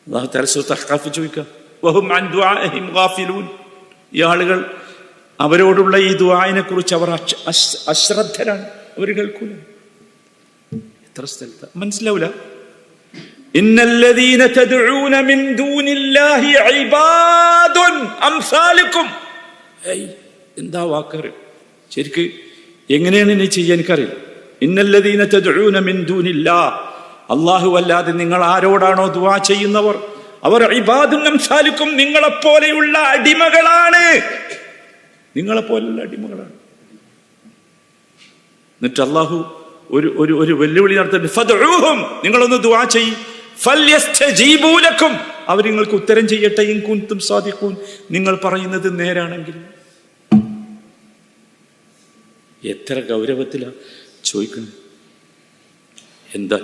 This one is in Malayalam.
അല്ലാഹു തആല സൂറത്തുൽ അഹ്ഖാഫ് ചോദിക്കുക, വഹും അൻ ദുആഇഹിം ഗാഫിലൂൻ. ഈ ആളുകൾ അവരോടുള്ള ഈ ദുആഇനെ കുറിച്ച് അവർ അശ്രദ്ധരാണ്, അവർ കേൾക്കൂല. എത്ര സ്ഥലത്ത് മനസ്സിലാവില്ല. ഇന്നല്ലദീന തദ്ഊന മിൻ ദൂനില്ലാഹി ഇബാദുൻ അംസാലുക്കും. എന്താ വാക്കറിയും ശരിക്ക് എങ്ങനെയാണ് ഇനി ചെയ്യാൻ എനിക്കറിയില്ല. ഇന്നല്ലദീന തദ്ഊന മിൻ ദൂനില്ലാഹ്, അല്ലാഹു അല്ലാതെ നിങ്ങൾ ആരോടാണോ ദുആ ചെയ്യുന്നവർ അവർ ഇബാദുൻ അംസാലുക്കും, നിങ്ങളെപ്പോലെയുള്ള അടിമകളാണ്, നിങ്ങളെപ്പോലെയുള്ള അടിമകളാണ്. എന്നിട്ട് അല്ലാഹു ഒരു വെല്ലുവിളി നടത്തുന്നുണ്ട്. ഫദ്ഊഹും, നിങ്ങളൊന്ന് ദുആ ചെയ്യ്. ഫല്യസ്തജീബൂ ലക്കും, അവർ നിങ്ങൾക്ക് ഉത്തരം ചെയ്യട്ടെ. ഇൻ കുൻതും സാദിഖൂൻ, നിങ്ങൾ പറയുന്നത് നേരാണെങ്കിൽ. എത്ര ഗൗരവത്തിലാ ചോദിക്കണം. എന്താ